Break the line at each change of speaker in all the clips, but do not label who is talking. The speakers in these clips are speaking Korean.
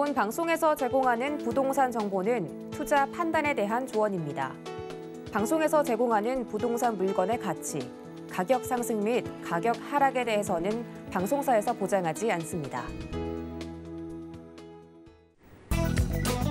본 방송에서 제공하는 부동산 정보는 투자 판단에 대한 조언입니다. 방송에서 제공하는 부동산 물건의 가치, 가격 상승 및 가격 하락에 대해서는 방송사에서 보장하지 않습니다.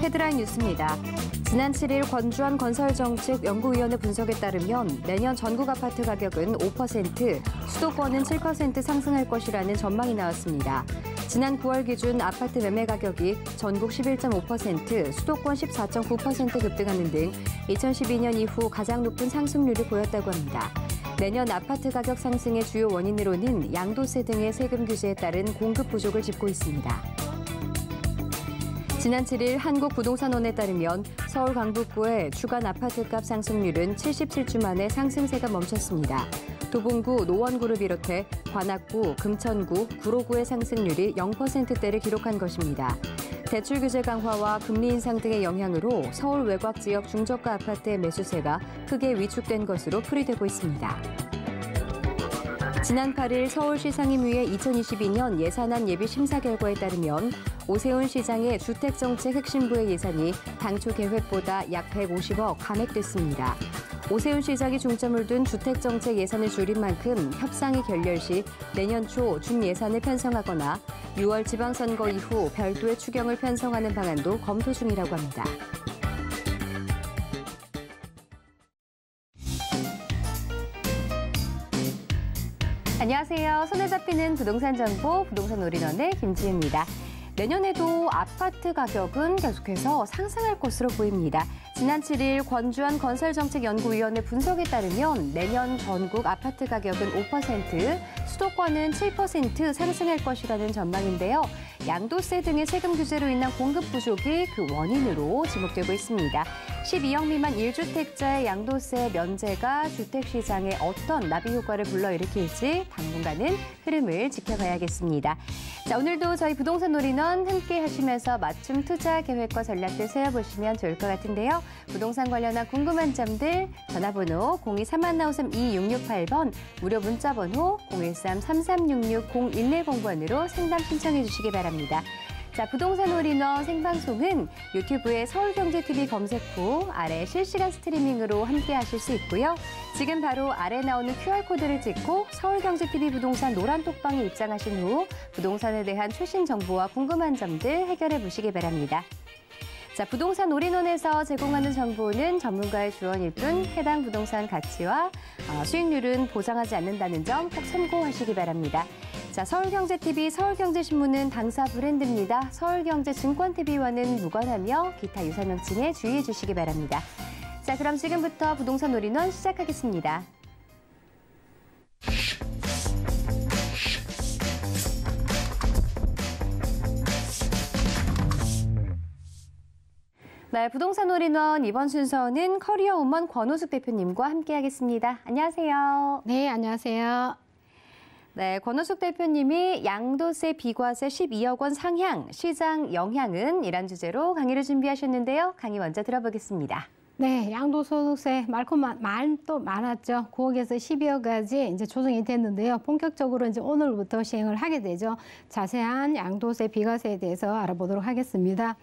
헤드라인 뉴스입니다. 지난 7일 권주한 건설정책연구위원회 분석에 따르면 내년 전국 아파트 가격은 5%, 수도권은 7% 상승할 것이라는 전망이 나왔습니다. 지난 9월 기준 아파트 매매 가격이 전국 11.5%, 수도권 14.9% 급등하는 등 2012년 이후 가장 높은 상승률을 보였다고 합니다. 내년 아파트 가격 상승의 주요 원인으로는 양도세 등의 세금 규제에 따른 공급 부족을 짚고 있습니다. 지난 7일 한국부동산원에 따르면 서울 강북구의 주간 아파트값 상승률은 77주 만에 상승세가 멈췄습니다. 도봉구, 노원구를 비롯해 관악구, 금천구, 구로구의 상승률이 0%대를 기록한 것입니다. 대출 규제 강화와 금리 인상 등의 영향으로 서울 외곽 지역 중저가 아파트의 매수세가 크게 위축된 것으로 풀이되고 있습니다. 지난 8일 서울시 상임위의 2022년 예산안 예비 심사 결과에 따르면 오세훈 시장의 주택정책 핵심부의 예산이 당초 계획보다 약 150억 감액됐습니다. 오세훈 시장이 중점을 둔 주택정책 예산을 줄인 만큼 협상이 결렬 시 내년 초 준예산을 편성하거나 6월 지방선거 이후 별도의 추경을 편성하는 방안도 검토 중이라고 합니다. 안녕하세요. 손에 잡히는 부동산 정보, 부동산 올인원의 김지혜입니다. 내년에도 아파트 가격은 계속해서 상승할 것으로 보입니다. 지난 7일 권주한 건설정책연구위원회 분석에 따르면 내년 전국 아파트 가격은 5%, 수도권은 7% 상승할 것이라는 전망인데요. 양도세 등의 세금 규제로 인한 공급 부족이 그 원인으로 지목되고 있습니다. 12억 미만 1주택자의 양도세 면제가 주택시장에 어떤 나비 효과를 불러일으킬지 당분간은 흐름을 지켜봐야겠습니다. 자, 오늘도 저희 부동산 올인원 함께 하시면서 맞춤 투자 계획과 전략들 세워보시면 좋을 것 같은데요. 부동산 관련한 궁금한 점들 전화번호 023-4532-668번, 무료 문자번호 013-3366-0110번으로 상담 신청해 주시기 바랍니다. 자, 부동산 올인원 생방송은 유튜브에 서울경제TV 검색 후 아래 실시간 스트리밍으로 함께 하실 수 있고요. 지금 바로 아래 나오는 QR코드를 찍고 서울경제TV 부동산 노란톡방에 입장하신 후 부동산에 대한 최신 정보와 궁금한 점들 해결해 보시기 바랍니다. 자, 부동산 올인원에서 제공하는 정보는 전문가의 조언일 뿐 해당 부동산 가치와 수익률은 보장하지 않는다는 점 꼭 참고하시기 바랍니다. 자, 서울경제TV, 서울경제신문은 당사 브랜드입니다. 서울경제증권TV와는 무관하며 기타 유사 명칭에 주의해 주시기 바랍니다. 자, 그럼 지금부터 부동산 올인원 시작하겠습니다. 네, 부동산 올인원 이번 순서는 커리어우먼 권호숙 대표님과 함께하겠습니다. 안녕하세요.
네, 안녕하세요.
네, 권호숙 대표님이 양도세 비과세 12억 원 상향, 시장 영향은 이란 주제로 강의를 준비하셨는데요. 강의 먼저 들어보겠습니다.
네, 양도소득세 말도 많았죠. 9억에서 12억까지 이제 조정이 됐는데요. 본격적으로 이제 오늘부터 시행을 하게 되죠. 자세한 양도세 비과세에 대해서 알아보도록 하겠습니다.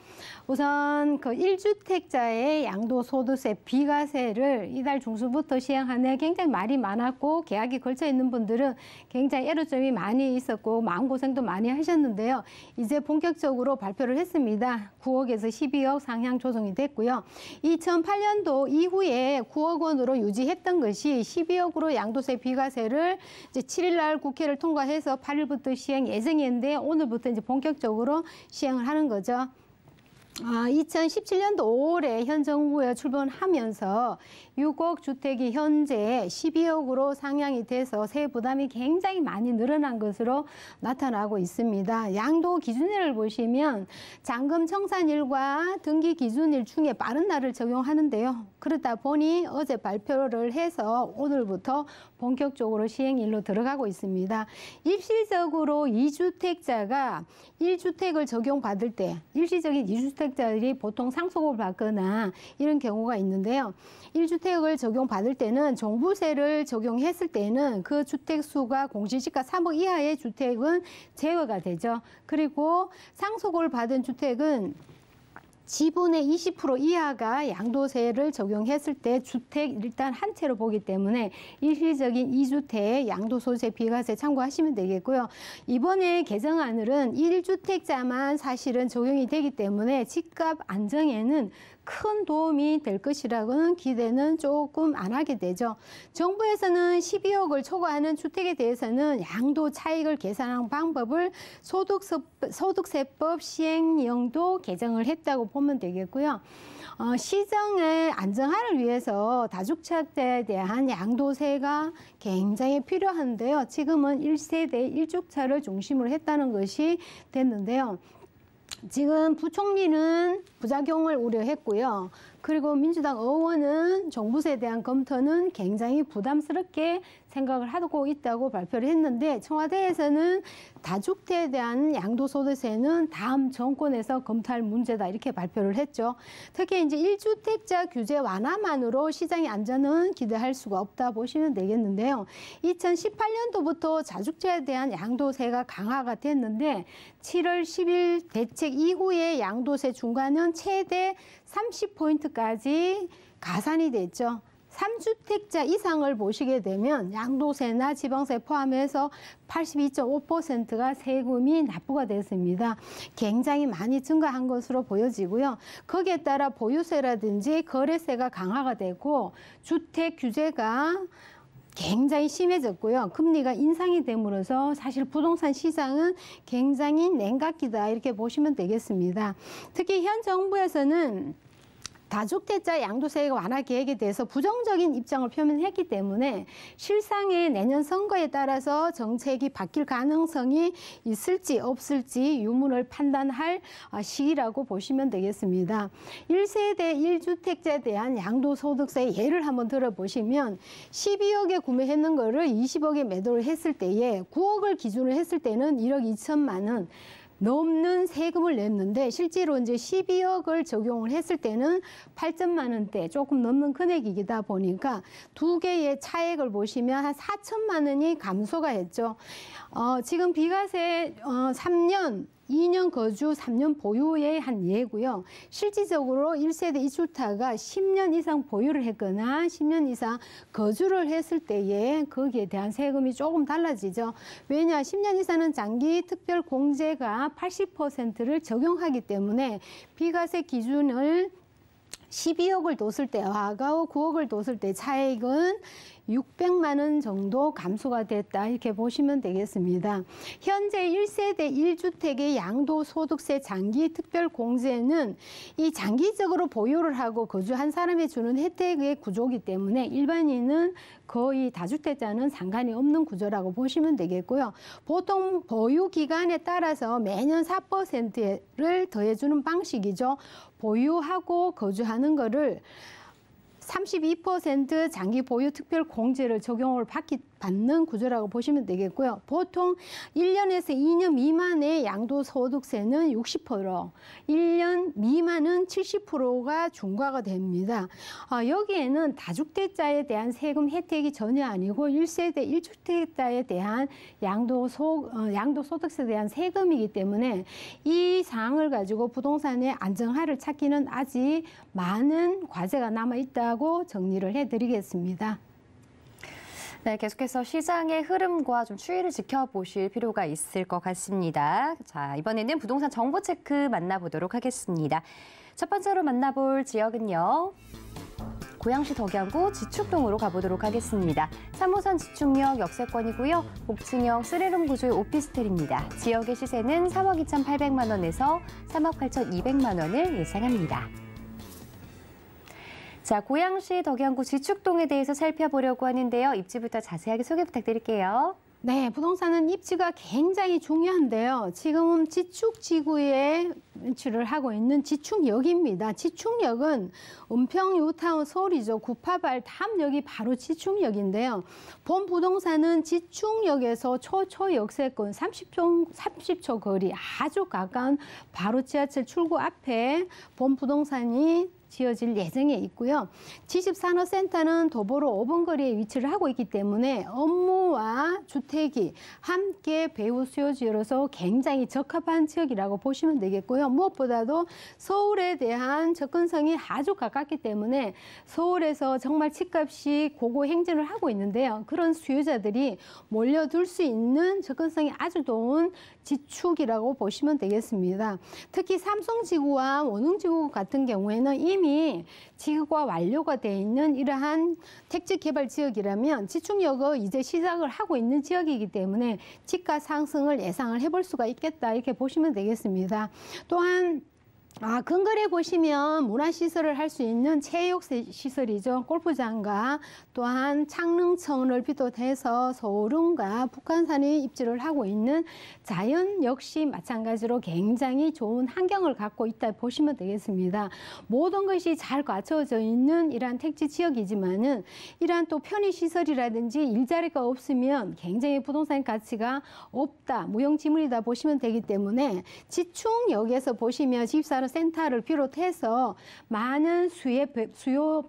우선 그 1주택자의 양도소득세 비과세를 이달 중순부터 시행하네 굉장히 말이 많았고 계약이 걸쳐 있는 분들은 굉장히 애로점이 많이 있었고 마음고생도 많이 하셨는데요. 이제 본격적으로 발표를 했습니다. 9억에서 12억 상향 조정이 됐고요. 2008년도 이후에 9억 원으로 유지했던 것이 12억으로 양도세 비과세를 이제 7일 날 국회를 통과해서 8일부터 시행 예정인데 오늘부터 이제 본격적으로 시행을 하는 거죠. 2017년도 5월에 현 정부에 출범하면서 6억 주택이 현재 12억으로 상향이 돼서 세후 부담이 굉장히 많이 늘어난 것으로 나타나고 있습니다. 양도 기준일을 보시면 잔금 청산일과 등기 기준일 중에 빠른 날을 적용하는데요. 그러다 보니 어제 발표를 해서 오늘부터 본격적으로 시행일로 들어가고 있습니다. 일시적으로 2주택자가 1주택을 적용받을 때, 일시적인 2주택을 다주택자들이 보통 상속을 받거나 이런 경우가 있는데요. 1주택을 적용받을 때는 종부세를 적용했을 때는 그 주택 수가 공시지가 3억 이하의 주택은 제외가 되죠. 그리고 상속을 받은 주택은 지분의 20% 이하가 양도세를 적용했을 때 주택 일단 한 채로 보기 때문에 일시적인 2주택 양도소득세 비과세 참고하시면 되겠고요. 이번에 개정안은 1주택자만 사실은 적용이 되기 때문에 집값 안정에는 큰 도움이 될 것이라고는 기대는 조금 안 하게 되죠. 정부에서는 12억을 초과하는 주택에 대해서는 양도 차익을 계산하는 방법을 소득세법 시행령도 개정을 했다고 보면 되겠고요. 시장의 안정화를 위해서 다주택자에 대한 양도세가 굉장히 필요한데요. 지금은 1세대 1주차를 중심으로 했다는 것이 됐는데요. 지금 부총리는 부작용을 우려했고요. 그리고 민주당 의원은 종부세에 대한 검토는 굉장히 부담스럽게 생각을 하고 있다고 발표를 했는데 청와대에서는 다주택에 대한 양도소득세는 다음 정권에서 검토할 문제다 이렇게 발표를 했죠. 특히 이제 1주택자 규제 완화만으로 시장의 안전은 기대할 수가 없다 보시면 되겠는데요. 2018년도부터 다주택에 대한 양도세가 강화가 됐는데 7월 10일 대책 이후에 양도세 중과는 최대 30포인트까지 가산이 됐죠. 3주택자 이상을 보시게 되면 양도세나 지방세 포함해서 82.5%가 세금이 납부가 됐습니다. 굉장히 많이 증가한 것으로 보여지고요. 거기에 따라 보유세라든지 거래세가 강화가 되고 주택 규제가 굉장히 심해졌고요. 금리가 인상이 됨으로써 사실 부동산 시장은 굉장히 냉각기다 이렇게 보시면 되겠습니다. 특히 현 정부에서는 다주택자 양도세 완화 계획에 대해서 부정적인 입장을 표명했기 때문에 실상의 내년 선거에 따라서 정책이 바뀔 가능성이 있을지 없을지 유무를 판단할 시기라고 보시면 되겠습니다. 1세대 1주택자에 대한 양도소득세 예를 한번 들어보시면 12억에 구매했는 거를 20억에 매도를 했을 때에 9억을 기준으로 했을 때는 1억 2천만 원 넘는 세금을 냈는데 실제로 이제 12억을 적용을 했을 때는 8천만 원대 조금 넘는 금액이다 보니까 두 개의 차액을 보시면 한 4천만 원이 감소가 했죠. 지금 비과세 3년 2년 거주, 3년 보유의 한 예고요. 실질적으로 1세대 2주택가 10년 이상 보유를 했거나 10년 이상 거주를 했을 때에 거기에 대한 세금이 조금 달라지죠. 왜냐, 10년 이상은 장기 특별 공제가 80%를 적용하기 때문에 비과세 기준을 12억을 뒀을 때와 9억을 뒀을 때 차액은 600만 원 정도 감소가 됐다 이렇게 보시면 되겠습니다. 현재 1세대 1주택의 양도소득세 장기 특별공제는 이 장기적으로 보유를 하고 거주한 사람에 주는 혜택의 구조이기 때문에 일반인은 거의 다주택자는 상관이 없는 구조라고 보시면 되겠고요. 보통 보유 기간에 따라서 매년 4%를 더해주는 방식이죠. 보유하고 거주하는 거를 32% 장기 보유 특별 공제를 적용을 받는 구조라고 보시면 되겠고요. 보통 1년에서 2년 미만의 양도소득세는 60%, 1년 미만은 70%가 중과가 됩니다. 여기에는 다주택자에 대한 세금 혜택이 전혀 아니고 1세대 1주택자에 대한 양도소득세에 대한 세금이기 때문에 이 사항을 가지고 부동산의 안정화를 찾기는 아직 많은 과제가 남아있다고 정리를 해드리겠습니다.
네, 계속해서 시장의 흐름과 좀 추이를 지켜보실 필요가 있을 것 같습니다. 자, 이번에는 부동산 정보 체크 만나보도록 하겠습니다. 첫 번째로 만나볼 지역은요. 고양시 덕양구 지축동으로 가보도록 하겠습니다. 3호선 지축역 역세권이고요. 복층형 3룸 구조의 오피스텔입니다. 지역의 시세는 3억 2,800만 원에서 3억 8,200만 원을 예상합니다. 자, 고양시 덕양구 지축동에 대해서 살펴보려고 하는데요. 입지부터 자세하게 소개 부탁드릴게요.
네, 부동산은 입지가 굉장히 중요한데요. 지금 지축지구에 위치를 하고 있는 지축역입니다. 지축역은 은평 뉴타운 서울이죠. 구파발 다음역이 바로 지축역인데요. 본 부동산은 지축역에서 초역세권 30초 거리 아주 가까운 바로 지하철 출구 앞에 본 부동산이 지어질 예정에 있고요. 지식산업센터는 도보로 5분 거리에 위치를 하고 있기 때문에 업무와 주택이 함께 배후 수요지로서 굉장히 적합한 지역이라고 보시면 되겠고요. 무엇보다도 서울에 대한 접근성이 아주 가깝기 때문에 서울에서 정말 집값이 고고 행진을 하고 있는데요. 그런 수요자들이 몰려들 수 있는 접근성이 아주 좋은 지축이라고 보시면 되겠습니다. 특히 삼성지구와 원흥지구 같은 경우에는 이미 지구가 완료가 되어 있는 이러한 택지 개발 지역이라면 지축역은 이제 시작을 하고 있는 지역이기 때문에 집가 상승을 예상을 해볼 수가 있겠다 이렇게 보시면 되겠습니다. 또한 근거리에 보시면 문화시설을 할 수 있는 체육시설이죠. 골프장과 또한 창릉천을 비롯해서 서울은과 북한산이 입지를 하고 있는 자연 역시 마찬가지로 굉장히 좋은 환경을 갖고 있다 보시면 되겠습니다. 모든 것이 잘 갖춰져 있는 이러한 택지 지역이지만은 이러한 또 편의시설이라든지 일자리가 없으면 굉장히 부동산 가치가 없다, 무용지물이다 보시면 되기 때문에 지축역에서 보시면 집사업센터를 비롯해서 많은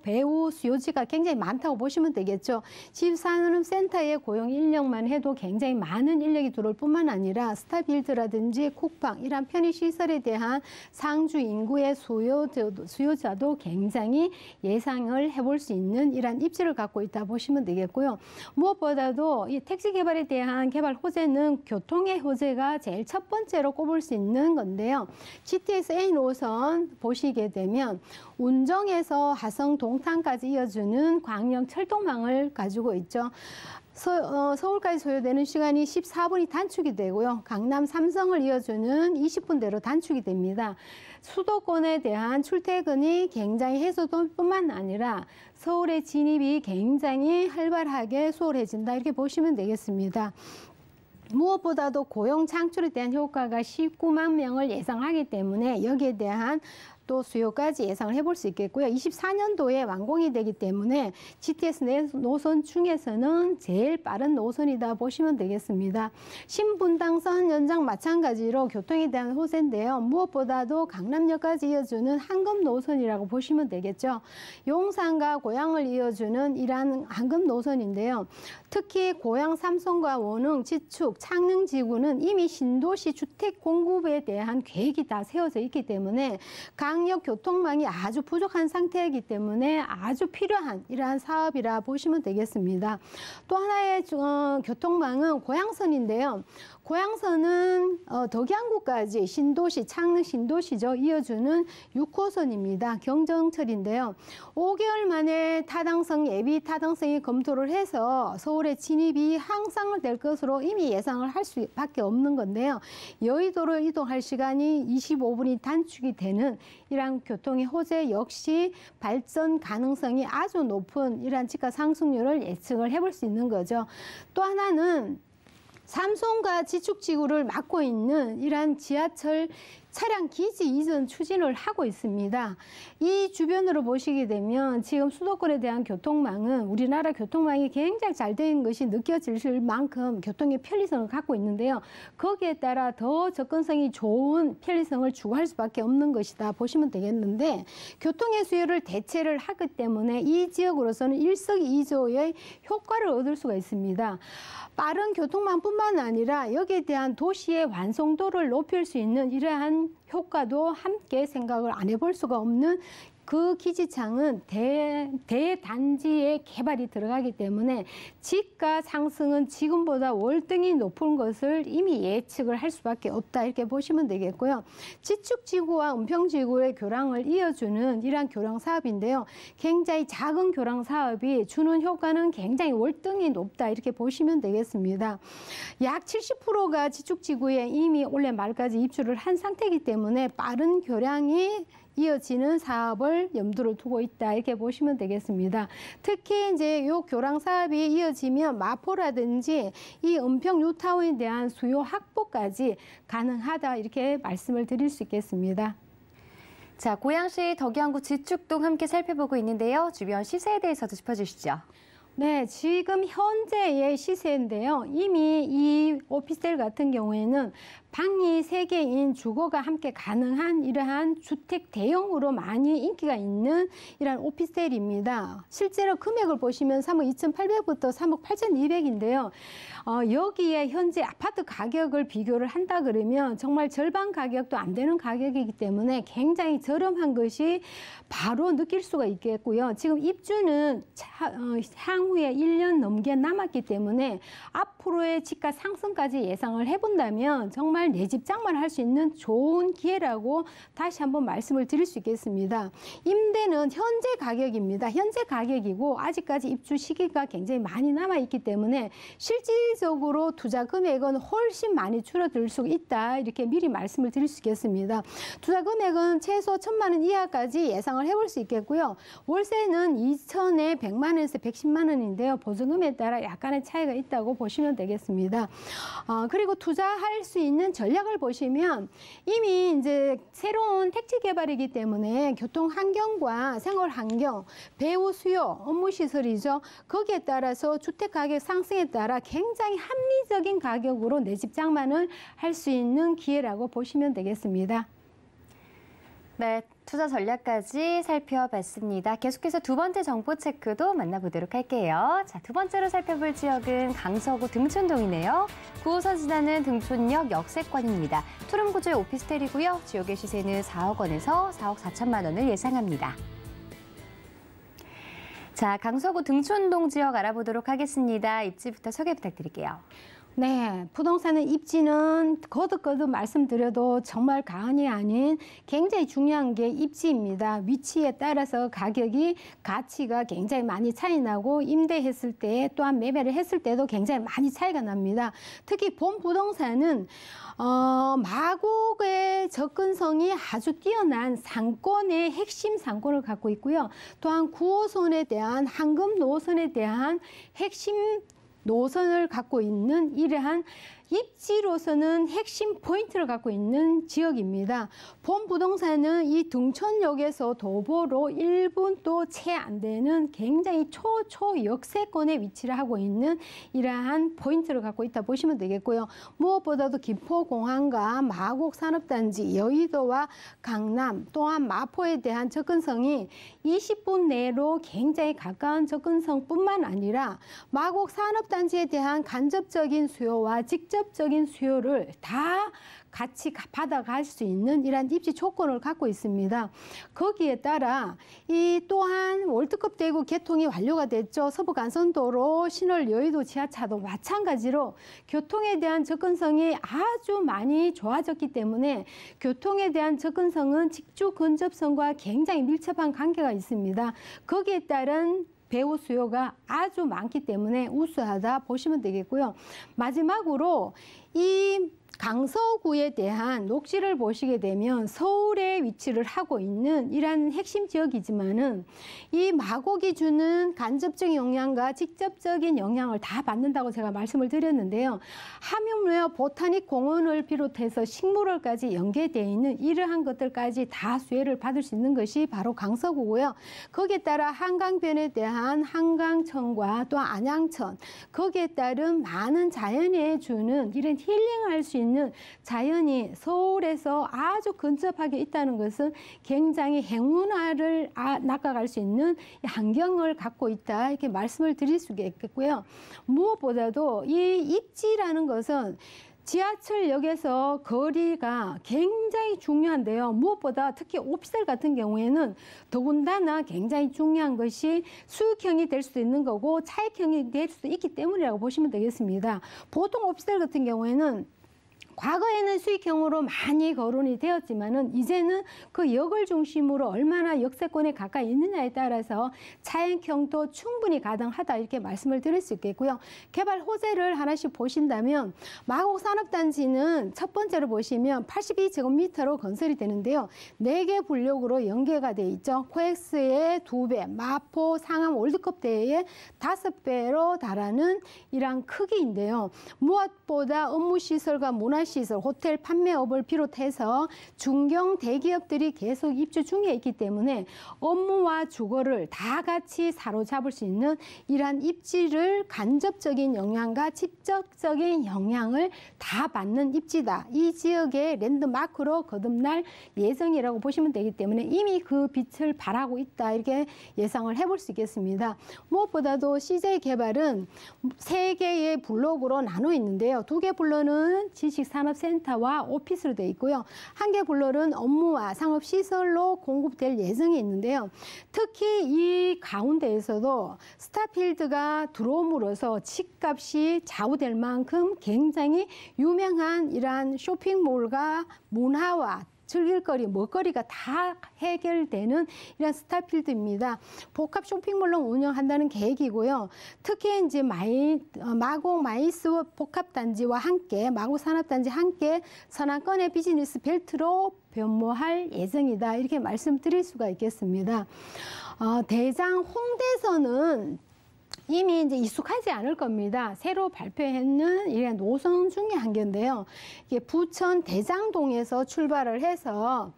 배후 수요지가 굉장히 많다고 보시면 되겠죠. 집사업센터의 고용 인력만 해도 굉장히 많은 인력이 들어올 뿐만 아니라 스타빌드라든지 쿠팡 이런 편의시설에 대한 상주 인구의 수요자도 굉장히 예상을 해볼 수 있는 이런 입지를 갖고 있다 보시면 되겠고요. 무엇보다도 이 택지 개발에 대한 개발 호재는 교통의 호재가 제일 첫 번째로 꼽을 수 있는 건데요. GTX A 노선 보시게 되면 운정에서 화성 동탄까지 이어주는 광역 철도망을 가지고 있죠. 서울까지 소요되는 시간이 14분이 단축이 되고요. 강남 삼성을 이어주는 20분대로 단축이 됩니다. 수도권에 대한 출퇴근이 굉장히 해소될 뿐만 아니라 서울의 진입이 굉장히 활발하게 수월해진다 이렇게 보시면 되겠습니다. 무엇보다도 고용 창출에 대한 효과가 19만 명을 예상하기 때문에 여기에 대한 또 수요까지 예상을 해볼 수 있겠고요. 24년도에 완공이 되기 때문에 GTX 노선 중에서는 제일 빠른 노선이다 보시면 되겠습니다. 신분당선 연장 마찬가지로 교통에 대한 호재인데요. 무엇보다도 강남역까지 이어주는 황금 노선이라고 보시면 되겠죠. 용산과 고양을 이어주는 이러한 황금 노선인데요. 특히 고양 삼성과 원흥, 지축, 창릉지구는 이미 신도시 주택 공급에 대한 계획이 다 세워져 있기 때문에 강력 교통망이 아주 부족한 상태이기 때문에 아주 필요한 이러한 사업이라 보시면 되겠습니다. 또 하나의 교통망은 고양선인데요. 고양선은 덕양구까지 신도시, 창릉 신도시죠. 이어주는 6호선입니다. 경정철인데요. 5개월 만에 타당성, 예비 타당성이 검토를 해서 서울의 진입이 향상될 것으로 이미 예상을 할 수밖에 없는 건데요. 여의도로 이동할 시간이 25분이 단축이 되는 이러한 교통의 호재 역시 발전 가능성이 아주 높은 이러한 집가 상승률을 예측을 해볼 수 있는 거죠. 또 하나는 삼성과 지축지구를 맡고 있는 이러한 지하철 차량 기지 이전 추진을 하고 있습니다. 이 주변으로 보시게 되면 지금 수도권에 대한 교통망은 우리나라 교통망이 굉장히 잘 된 것이 느껴질 만큼 교통의 편리성을 갖고 있는데요. 거기에 따라 더 접근성이 좋은 편리성을 추구할 수밖에 없는 것이다 보시면 되겠는데 교통의 수요를 대체를 하기 때문에 이 지역으로서는 일석이조의 효과를 얻을 수가 있습니다. 빠른 교통망뿐만 아니라 여기에 대한 도시의 완성도를 높일 수 있는 이러한 효과도 함께 생각을 안 해볼 수가 없는 그 기지창은 대단지의 개발이 들어가기 때문에 집가 상승은 지금보다 월등히 높은 것을 이미 예측을 할 수밖에 없다 이렇게 보시면 되겠고요. 지축지구와 은평지구의 교량을 이어주는 이러한 교량 사업인데요. 굉장히 작은 교량 사업이 주는 효과는 굉장히 월등히 높다 이렇게 보시면 되겠습니다. 약 70%가 지축지구에 이미 올해 말까지 입주를 한 상태이기 때문에 빠른 교량이 이어지는 사업을 염두를 두고 있다 이렇게 보시면 되겠습니다. 특히 이제 요 교랑 사업이 이어지면 마포라든지 이 은평 뉴타운에 대한 수요 확보까지 가능하다 이렇게 말씀을 드릴 수 있겠습니다.
자, 고양시 덕양구 지축동 함께 살펴보고 있는데요. 주변 시세에 대해서도 짚어주시죠.
네, 지금 현재의 시세인데요. 이미 이 오피스텔 같은 경우에는 방이 3개인 주거가 함께 가능한 이러한 주택 대형으로 많이 인기가 있는 이러한 오피스텔입니다. 실제로 금액을 보시면 3억 2,800부터 3억 8,200인데요. 여기에 현재 아파트 가격을 비교를 한다 그러면 정말 절반 가격도 안 되는 가격이기 때문에 굉장히 저렴한 것이 바로 느낄 수가 있겠고요. 지금 입주는 향후에 1년 넘게 남았기 때문에 앞으로의 집가 상승까지 예상을 해본다면 정말 내 집 장만을 할 수 있는 좋은 기회라고 다시 한번 말씀을 드릴 수 있겠습니다. 임대는 현재 가격입니다. 현재 가격이고 아직까지 입주 시기가 굉장히 많이 남아있기 때문에 실질적으로 투자 금액은 훨씬 많이 줄어들 수 있다. 이렇게 미리 말씀을 드릴 수 있겠습니다. 투자 금액은 최소 1,000만 원 이하까지 예상을 해볼 수 있겠고요. 월세는 2천에 100만 원에서 110만 원인데요. 보증금에 따라 약간의 차이가 있다고 보시면 되겠습니다. 그리고 투자할 수 있는 전략을 보시면 이미 이제 새로운 택지 개발이기 때문에 교통 환경과 생활 환경, 배우 수요, 업무 시설이죠. 거기에 따라서 주택 가격 상승에 따라 굉장히 합리적인 가격으로 내 집 장만을 할 수 있는 기회라고 보시면 되겠습니다.
네, 투자 전략까지 살펴봤습니다. 계속해서 두 번째 정보 체크도 만나보도록 할게요. 자, 두 번째로 살펴볼 지역은 강서구 등촌동이네요. 9호선 지나는 등촌역 역세권입니다. 투룸 구조의 오피스텔이고요. 지역의 시세는 4억 원에서 4억 4천만 원을 예상합니다. 자, 강서구 등촌동 지역 알아보도록 하겠습니다. 입지부터 소개 부탁드릴게요.
네, 부동산의 입지는 거듭거듭 말씀드려도 정말 과언이 아닌 굉장히 중요한 게 입지입니다. 위치에 따라서 가격이 가치가 굉장히 많이 차이 나고 임대했을 때 또한 매매를 했을 때도 굉장히 많이 차이가 납니다. 특히 본 부동산은 마곡의 접근성이 아주 뛰어난 상권의 핵심 상권을 갖고 있고요. 또한 9호선에 대한 황금 노선에 대한 핵심 노선을 갖고 있는 이러한 입지로서는 핵심 포인트를 갖고 있는 지역입니다. 본 부동산은 이 등촌역에서 도보로 1분도 채 안 되는 굉장히 초역세권에 위치를 하고 있는 이러한 포인트를 갖고 있다 보시면 되겠고요. 무엇보다도 김포공항과 마곡산업단지, 여의도와 강남 또한 마포에 대한 접근성이 20분 내로 굉장히 가까운 접근성뿐만 아니라 마곡산업단지에 대한 간접적인 수요와 직접적인 수요를 다 같이 받아갈 수 있는 이러한 입지 조건을 갖고 있습니다. 거기에 따라 이 또한 월드컵 대구 개통이 완료가 됐죠. 서부간선도로, 신월 여의도 지하차도 마찬가지로 교통에 대한 접근성이 아주 많이 좋아졌기 때문에 교통에 대한 접근성은 직주 근접성과 굉장히 밀접한 관계가 있습니다. 거기에 따른 배우 수요가 아주 많기 때문에 우수하다 보시면 되겠고요. 마지막으로 이 강서구에 대한 녹지를 보시게 되면 서울에 위치를 하고 있는 이러한 핵심 지역이지만은 이 마곡이 주는 간접적인 영향과 직접적인 영향을 다 받는다고 제가 말씀을 드렸는데요. 함유무역 보타닉 공원을 비롯해서 식물원까지 연계되어 있는 이러한 것들까지 다 수혜를 받을 수 있는 것이 바로 강서구고요. 거기에 따라 한강변에 대한 한강천과 또 안양천, 거기에 따른 많은 자연에 주는 이런 힐링할 수 있는 자연이 서울에서 아주 근접하게 있다는 것은 굉장히 행운화를 낚아갈 수 있는 환경을 갖고 있다 이렇게 말씀을 드릴 수가 있겠고요. 무엇보다도 이 입지라는 것은 지하철역에서 거리가 굉장히 중요한데요. 무엇보다 특히 오피스텔 같은 경우에는 더군다나 굉장히 중요한 것이 수익형이 될 수도 있는 거고 차익형이 될 수도 있기 때문이라고 보시면 되겠습니다. 보통 오피스텔 같은 경우에는 과거에는 수익형으로 많이 거론이 되었지만은 이제는 그 역을 중심으로 얼마나 역세권에 가까이 있느냐에 따라서 차익형도 충분히 가능하다 이렇게 말씀을 드릴 수 있겠고요. 개발 호재를 하나씩 보신다면 마곡 산업단지는 첫 번째로 보시면 82제곱미터로 건설이 되는데요. 4개 블록으로 연계가 돼 있죠. 코엑스의 2배, 마포 상암 월드컵 대회의 5배로 달하는 이러한 크기인데요. 무엇보다 업무시설과 문화시설, 호텔 판매업을 비롯해서 중견 대기업들이 계속 입주 중에 있기 때문에 업무와 주거를 다 같이 사로잡을 수 있는 이러한 입지를 간접적인 영향과 직접적인 영향을 다 받는 입지다. 이 지역의 랜드마크로 거듭날 예정이라고 보시면 되기 때문에 이미 그 빛을 발하고 있다 이렇게 예상을 해볼 수 있겠습니다. 무엇보다도 CJ개발은 3개의 블록으로 나눠 있는데요. 2개 블록은 지식산업센터와 오피스로 되어 있고요. 1개 블록은 업무와 상업시설로 공급될 예정이 있는데요. 특히 이 가운데에서도 스타필드가 들어옴으로써 집값이 좌우될 만큼 굉장히 유명한 이러한 쇼핑몰과 문화와 즐길거리, 먹거리가 다 해결되는 이런 스타필드입니다. 복합 쇼핑몰로 운영한다는 계획이고요. 특히 이제 마곡 마이스 복합단지와 함께 마곡 산업단지 함께 선안권의 비즈니스 벨트로 변모할 예정이다. 이렇게 말씀드릴 수가 있겠습니다. 대장 홍대선은 이미 이제 익숙하지 않을 겁니다. 새로 발표했는 이런 노선 중에 한 개인데요. 이게 부천 대장동에서 출발을 해서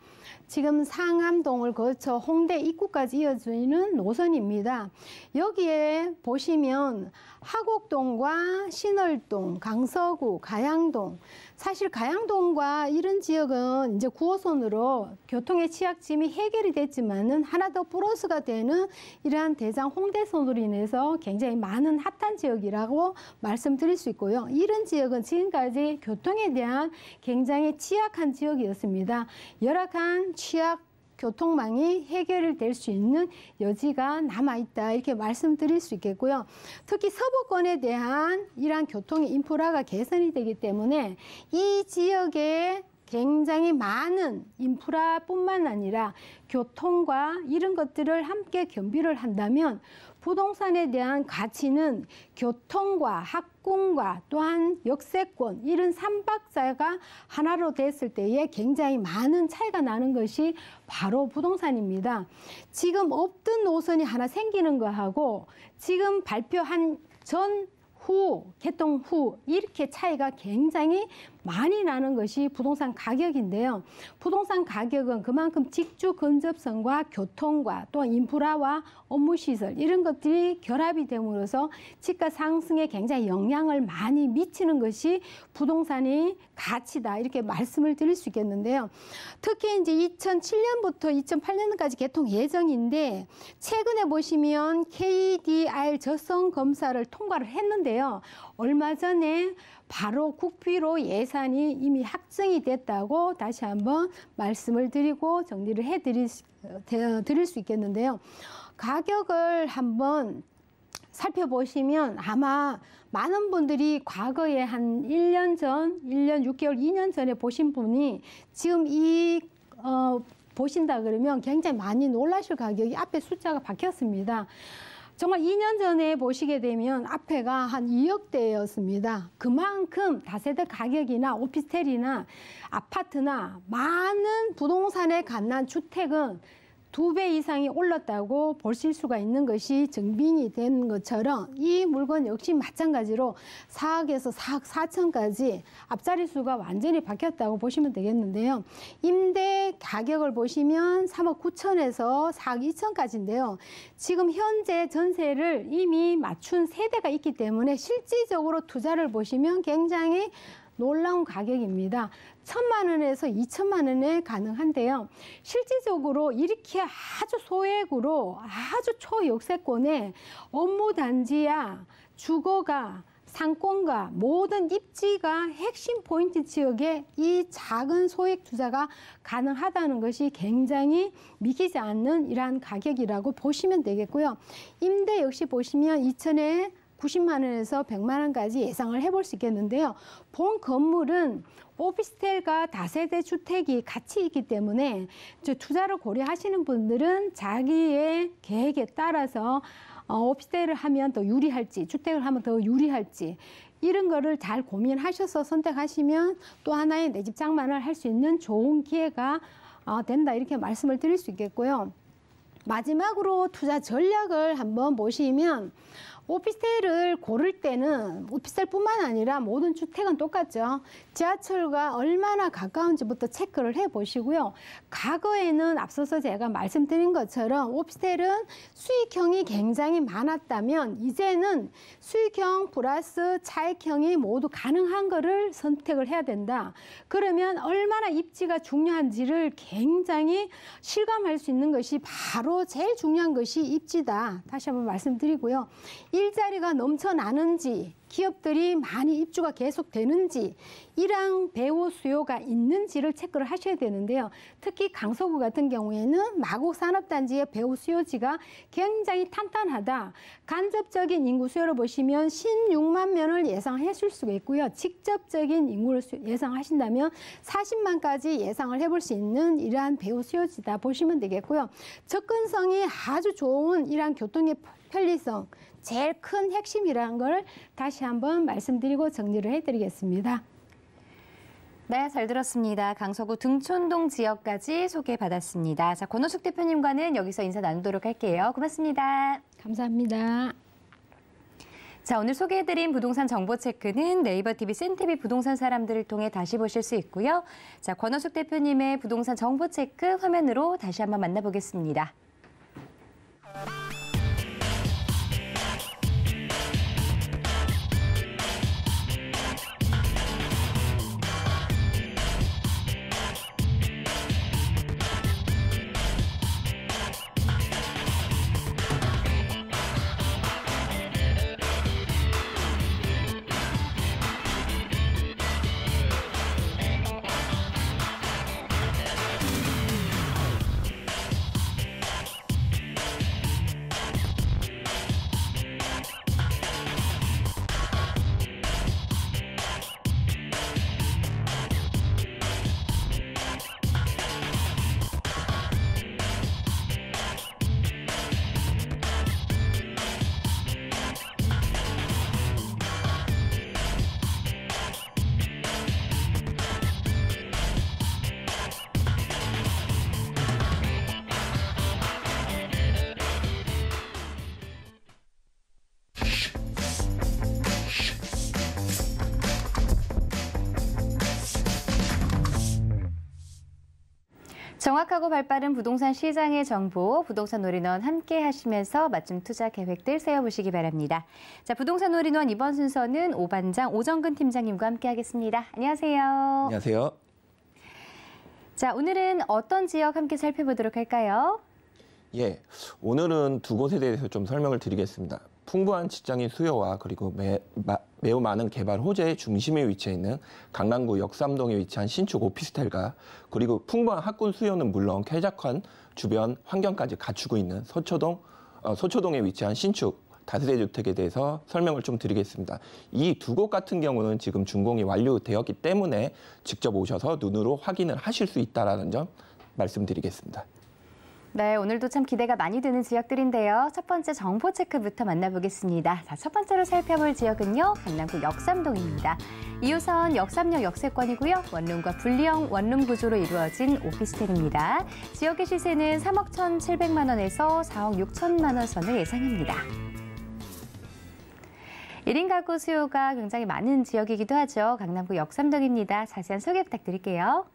지금 상암동을 거쳐 홍대 입구까지 이어지는 노선입니다. 여기에 보시면 화곡동과 신월동, 강서구, 가양동, 사실 가양동과 이런 지역은 이제 9호선으로 교통의 취약점이 해결이 됐지만은 하나 더 플러스가 되는 이러한 대장 홍대선으로 인해서 굉장히 많은 핫한 지역이라고 말씀드릴 수 있고요. 이런 지역은 지금까지 교통에 대한 굉장히 취약한 지역이었습니다. 열악한 취약 교통망이 해결될 수 있는 여지가 남아있다 이렇게 말씀드릴 수 있겠고요. 특히 서부권에 대한 이러한 교통의 인프라가 개선이 되기 때문에 이 지역에 굉장히 많은 인프라뿐만 아니라 교통과 이런 것들을 함께 겸비를 한다면 부동산에 대한 가치는 교통과 학군과 또한 역세권 이런 삼박자가 하나로 됐을 때에 굉장히 많은 차이가 나는 것이 바로 부동산입니다. 지금 없던 노선이 하나 생기는 거하고 지금 발표한 후, 개통 후 이렇게 차이가 굉장히 많이 나는 것이 부동산 가격인데요. 부동산 가격은 그만큼 직주 근접성과 교통과 또 인프라와 업무시설 이런 것들이 결합이 됨으로써 집가 상승에 굉장히 영향을 많이 미치는 것이 부동산의 가치다 이렇게 말씀을 드릴 수 있겠는데요. 특히 이제 2007년부터 2008년까지 개통 예정인데 최근에 보시면 KDR 적성 검사를 통과를 했는데요. 얼마 전에 바로 국비로 예산이 이미 확정이 됐다고 다시 한번 말씀을 드리고 정리를 드릴 수 있겠는데요. 가격을 한번 살펴보시면 아마 많은 분들이 과거에 한 1년 전, 1년 6개월, 2년 전에 보신 분이 지금 보신다 그러면 굉장히 많이 놀라실 가격이 앞에 숫자가 바뀌었습니다. 정말 2년 전에 보시게 되면 앞에가 한 2억대였습니다. 그만큼 다세대 가격이나 오피스텔이나 아파트나 많은 부동산에 관한 주택은 2배 이상이 올랐다고 보실 수가 있는 것이 증빙이 된 것처럼 이 물건 역시 마찬가지로 4억에서 4억 4천까지 앞자리 수가 완전히 바뀌었다고 보시면 되겠는데요. 임대 가격을 보시면 3억 9천에서 4억 2천까지인데요. 지금 현재 전세를 이미 맞춘 세대가 있기 때문에 실질적으로 투자를 보시면 굉장히 놀라운 가격입니다. 1,000만 원에서 2천만 원에 가능한데요. 실질적으로 이렇게 아주 소액으로 아주 초역세권에 업무단지야 주거가 상권과 모든 입지가 핵심 포인트 지역에 이 작은 소액 투자가 가능하다는 것이 굉장히 믿기지 않는 이러한 가격이라고 보시면 되겠고요. 임대 역시 보시면 2000에 90만 원에서 100만 원까지 예상을 해볼 수 있겠는데요. 본 건물은 오피스텔과 다세대 주택이 같이 있기 때문에 투자를 고려하시는 분들은 자기의 계획에 따라서 오피스텔을 하면 더 유리할지, 주택을 하면 더 유리할지 이런 거를 잘 고민하셔서 선택하시면 또 하나의 내 집 장만을 할 수 있는 좋은 기회가 된다 이렇게 말씀을 드릴 수 있겠고요. 마지막으로 투자 전략을 한번 보시면 오피스텔을 고를 때는 오피스텔뿐만 아니라 모든 주택은 똑같죠. 지하철과 얼마나 가까운지부터 체크를 해보시고요. 과거에는 앞서서 제가 말씀드린 것처럼 오피스텔은 수익형이 굉장히 많았다면 이제는 수익형 플러스 차익형이 모두 가능한 거를 선택을 해야 된다. 그러면 얼마나 입지가 중요한지를 굉장히 실감할 수 있는 것이 바로 제일 중요한 것이 입지다. 다시 한번 말씀드리고요. 일자리가 넘쳐나는지 기업들이 많이 입주가 계속되는지 일항 배우 수요가 있는지를 체크를 하셔야 되는데요. 특히 강서구 같은 경우에는 마곡 산업단지의 배우 수요지가 굉장히 탄탄하다. 간접적인 인구 수요를 보시면 16만 명을 예상하실 수가 있고요. 직접적인 인구를 예상하신다면 40만까지 예상을 해볼 수 있는 이러한 배우 수요지다 보시면 되겠고요. 접근성이 아주 좋은 이러한 교통의 편리성, 제일 큰 핵심이라는 걸 다시 한번 말씀드리고 정리를 해드리겠습니다.
네, 잘 들었습니다. 강서구 등촌동 지역까지 소개받았습니다. 자, 권호숙 대표님과는 여기서 인사 나누도록 할게요. 고맙습니다.
감사합니다.
자, 오늘 소개해드린 부동산 정보 체크는 네이버 TV 센TV 부동산 사람들을 통해 다시 보실 수 있고요. 자, 권호숙 대표님의 부동산 정보 체크 화면으로 다시 한번 만나보겠습니다. 정확하고 발빠른 부동산 시장의 정보, 부동산 올인원 함께 하시면서 맞춤 투자 계획들 세워보시기 바랍니다. 자, 부동산 올인원 이번 순서는 오반장 오정근 팀장님과 함께 하겠습니다. 안녕하세요.
안녕하세요.
자, 오늘은 어떤 지역 함께 살펴보도록 할까요?
예, 오늘은 두 곳에 대해서 좀 설명을 드리겠습니다. 풍부한 직장인 수요와 그리고 매우 많은 개발 호재의 중심에 위치해 있는 강남구 역삼동에 위치한 신축 오피스텔과 그리고 풍부한 학군 수요는 물론 쾌적한 주변 환경까지 갖추고 있는 서초동에 위치한 신축 다세대 주택에 대해서 설명을 좀 드리겠습니다. 이 두 곳 같은 경우는 지금 준공이 완료되었기 때문에 직접 오셔서 눈으로 확인을 하실 수 있다는 점 말씀드리겠습니다.
네, 오늘도 참 기대가 많이 되는 지역들인데요. 첫 번째 정보 체크부터 만나보겠습니다. 자, 첫 번째로 살펴볼 지역은요, 강남구 역삼동입니다. 2호선 역삼역 역세권이고요. 원룸과 분리형 원룸 구조로 이루어진 오피스텔입니다. 지역의 시세는 3억 1,700만 원에서 4억 6천만 원 선을 예상합니다. 1인 가구 수요가 굉장히 많은 지역이기도 하죠. 강남구 역삼동입니다. 자세한 소개 부탁드릴게요.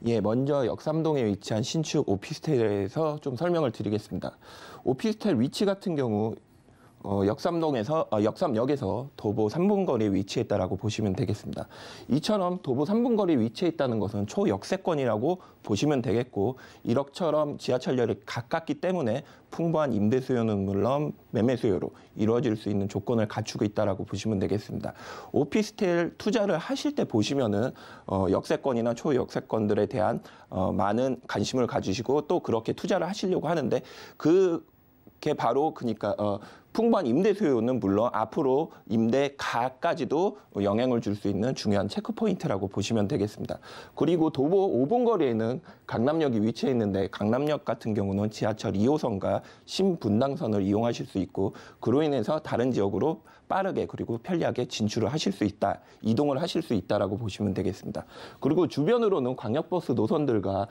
예, 먼저 역삼동에 위치한 신축 오피스텔에 대해서 좀 설명을 드리겠습니다. 오피스텔 위치 같은 경우 역삼역에서 도보 3분 거리에 위치했다라고 보시면 되겠습니다. 이처럼 도보 3분 거리에 위치해 있다는 것은 초역세권이라고 보시면 되겠고, 이렇처럼 지하철역이 가깝기 때문에 풍부한 임대 수요는 물론 매매 수요로 이루어질 수 있는 조건을 갖추고 있다라고 보시면 되겠습니다. 오피스텔 투자를 하실 때 보시면은 역세권이나 초역세권들에 대한 많은 관심을 가지시고 또 그렇게 투자를 하시려고 하는데 그게 바로 그러니까 풍부한 임대 수요는 물론 앞으로 임대 가까지도 영향을 줄 수 있는 중요한 체크포인트라고 보시면 되겠습니다. 그리고 도보 5분 거리에는 강남역이 위치해 있는데 강남역 같은 경우는 지하철 2호선과 신분당선을 이용하실 수 있고 그로 인해서 다른 지역으로 빠르게 그리고 편리하게 진출을 하실 수 있다, 이동을 하실 수 있다라고 보시면 되겠습니다. 그리고 주변으로는 광역버스 노선들과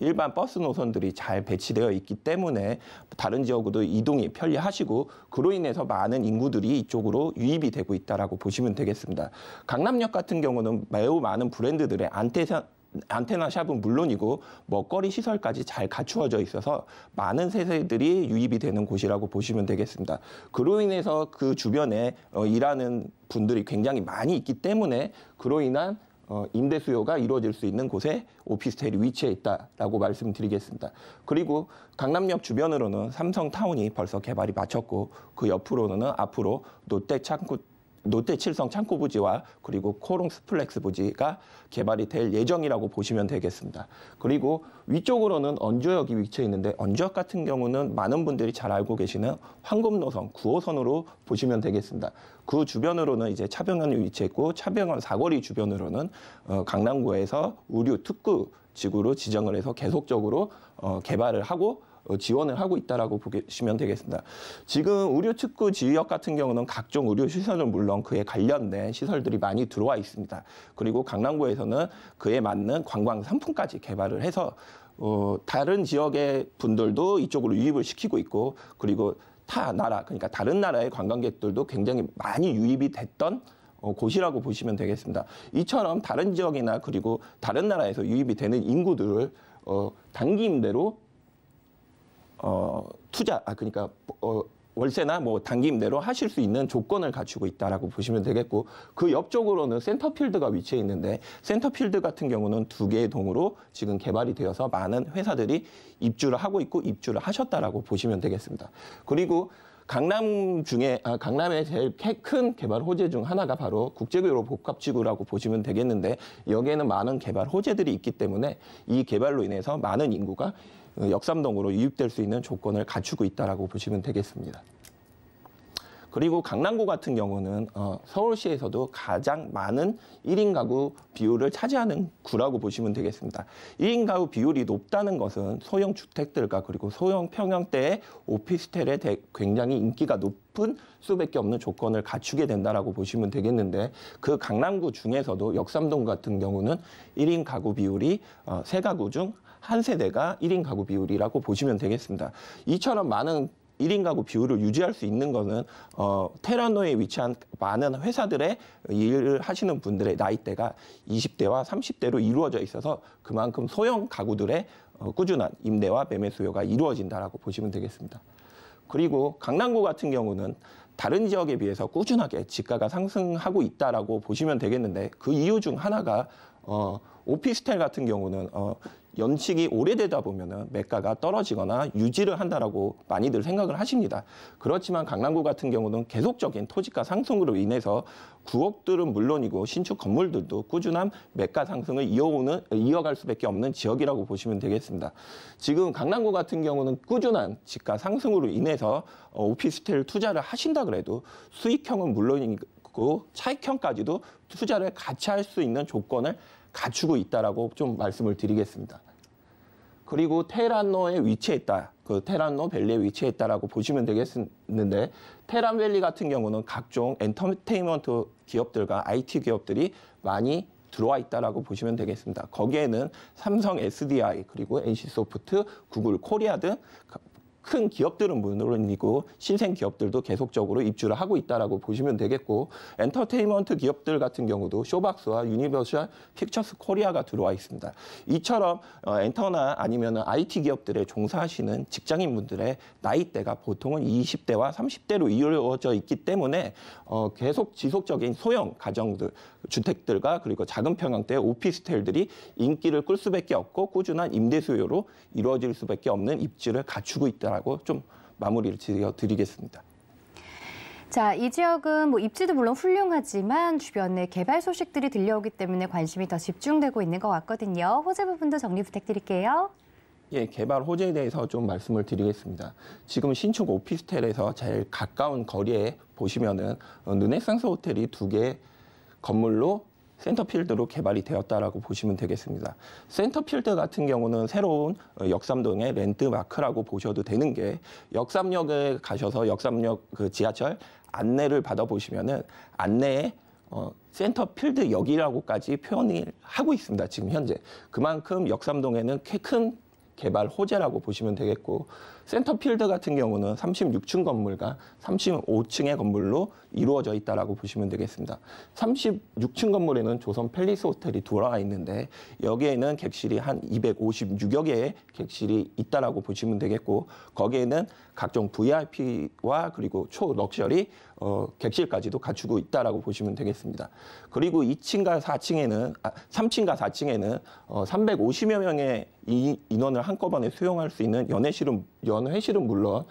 일반 버스 노선들이 잘 배치되어 있기 때문에 다른 지역으로 이동이 편리하시고 그로 인해서 많은 인구들이 이쪽으로 유입이 되고 있다라고 보시면 되겠습니다. 강남역 같은 경우는 매우 많은 브랜드들의 안테나 샵은 물론이고 먹거리 시설까지 잘 갖추어져 있어서 많은 세대들이 유입이 되는 곳이라고 보시면 되겠습니다. 그로 인해서 그 주변에 일하는 분들이 굉장히 많이 있기 때문에 그로 인한 임대 수요가 이루어질 수 있는 곳에 오피스텔이 위치해 있다라고 말씀드리겠습니다. 그리고 강남역 주변으로는 삼성타운이 벌써 개발이 마쳤고 그 옆으로는 앞으로 롯데 칠성 창고 부지와 그리고 코롱 스플렉스 부지가 개발이 될 예정이라고 보시면 되겠습니다. 그리고 위쪽으로는 언주역이 위치해 있는데 언주역 같은 경우는 많은 분들이 잘 알고 계시는 황금노선 9호선으로 보시면 되겠습니다. 그 주변으로는 이제 차병원이 위치했고 차병원 사거리 주변으로는 강남구에서 의료 특구 지구로 지정을 해서 계속적으로 개발을 하고 지원을 하고 있다라고 보시면 되겠습니다. 지금 의료 특구 지역 같은 경우는 각종 의료 시설은 물론 그에 관련된 시설들이 많이 들어와 있습니다. 그리고 강남구에서는 그에 맞는 관광 상품까지 개발을 해서 다른 지역의 분들도 이쪽으로 유입을 시키고 있고 그리고 타 나라 그러니까 다른 나라의 관광객들도 굉장히 많이 유입이 됐던 곳이라고 보시면 되겠습니다. 이처럼 다른 지역이나 그리고 다른 나라에서 유입이 되는 인구들을 단기 임대로 그러니까 월세나 뭐 단기 임대로 하실 수 있는 조건을 갖추고 있다라고 보시면 되겠고 그 옆쪽으로는 센터필드가 위치해 있는데 센터필드 같은 경우는 2개의 동으로 지금 개발이 되어서 많은 회사들이 입주를 하고 있고 입주를 하셨다라고 보시면 되겠습니다. 그리고 강남의 제일 큰 개발 호재 중 하나가 바로 국제교로 복합지구라고 보시면 되겠는데 여기에는 많은 개발 호재들이 있기 때문에 이 개발로 인해서 많은 인구가 역삼동으로 유입될 수 있는 조건을 갖추고 있다라고 보시면 되겠습니다. 그리고 강남구 같은 경우는 서울시에서도 가장 많은 1인 가구 비율을 차지하는 구라고 보시면 되겠습니다. 1인 가구 비율이 높다는 것은 소형 주택들과 그리고 소형 평형대의 오피스텔에 굉장히 인기가 높은 수밖에 없는 조건을 갖추게 된다라고 보시면 되겠는데 그 강남구 중에서도 역삼동 같은 경우는 1인 가구 비율이 3가구 중 한 세대가 1인 가구 비율이라고 보시면 되겠습니다. 이처럼 많은 1인 가구 비율을 유지할 수 있는 것은 테라노에 위치한 많은 회사들의 일을 하시는 분들의 나이대가 20대와 30대로 이루어져 있어서 그만큼 소형 가구들의 꾸준한 임대와 매매 수요가 이루어진다라고 보시면 되겠습니다. 그리고 강남구 같은 경우는 다른 지역에 비해서 꾸준하게 집가가 상승하고 있다라고 보시면 되겠는데 그 이유 중 하나가 오피스텔 같은 경우는 연식이 오래되다 보면은 매가가 떨어지거나 유지를 한다라고 많이들 생각을 하십니다. 그렇지만 강남구 같은 경우는 계속적인 토지가 상승으로 인해서 구옥들은 물론이고 신축 건물들도 꾸준한 매가 상승을 이어갈 수밖에 없는 지역이라고 보시면 되겠습니다. 지금 강남구 같은 경우는 꾸준한 집가 상승으로 인해서 오피스텔 투자를 하신다 그래도 수익형은 물론이고 차익형까지도 투자를 같이 할 수 있는 조건을 갖추고 있다라고 좀 말씀을 드리겠습니다. 그리고 테란노에 위치했다. 그 테란노 밸리에 위치했다라고 보시면 되겠는데 테란밸리 같은 경우는 각종 엔터테인먼트 기업들과 IT 기업들이 많이 들어와 있다라고 보시면 되겠습니다. 거기에는 삼성 SDI 그리고 NC소프트, 구글 코리아 등 큰 기업들은 물론이고 신생 기업들도 계속적으로 입주를 하고 있다라고 보시면 되겠고 엔터테인먼트 기업들 같은 경우도 쇼박스와 유니버셜 픽처스 코리아가 들어와 있습니다. 이처럼 엔터나 아니면 IT 기업들에 종사하시는 직장인분들의 나이대가 보통은 20대와 30대로 이루어져 있기 때문에 계속 지속적인 소형 가정들, 주택들과 그리고 작은 평형대 오피스텔들이 인기를 끌 수밖에 없고 꾸준한 임대 수요로 이루어질 수밖에 없는 입지를 갖추고 있다라고 좀 마무리를 드리겠습니다.
자, 이 지역은 뭐 입지도 물론 훌륭하지만 주변에 개발 소식들이 들려오기 때문에 관심이 더 집중되고 있는 것 같거든요. 호재 부분도 정리 부탁드릴게요.
예, 개발 호재에 대해서 좀 말씀을 드리겠습니다. 지금 신축 오피스텔에서 제일 가까운 거리에 보시면은 르네상스 호텔이 2개 건물로 센터필드로 개발이 되었다라고 보시면 되겠습니다. 센터필드 같은 경우는 새로운 역삼동의 랜드마크라고 보셔도 되는 게 역삼역에 가셔서 역삼역 그 지하철 안내를 받아보시면은 안내에 센터필드역이라고까지 표현을 하고 있습니다. 지금 현재. 그만큼 역삼동에는 큰 개발 호재라고 보시면 되겠고 센터필드 같은 경우는 36층 건물과 35층의 건물로 이루어져 있다라고 보시면 되겠습니다. 36층 건물에는 조선 팰리스 호텔이 들어와 있는데 여기에는 객실이 한 256여 개의 객실이 있다라고 보시면 되겠고 거기에는 각종 VIP와 그리고 초 객실까지도 갖추고 있다라고 보시면 되겠습니다. 그리고 3층과 4층에는 350여 명의 인원을 한꺼번에 수용할 수 있는 연회실은 물론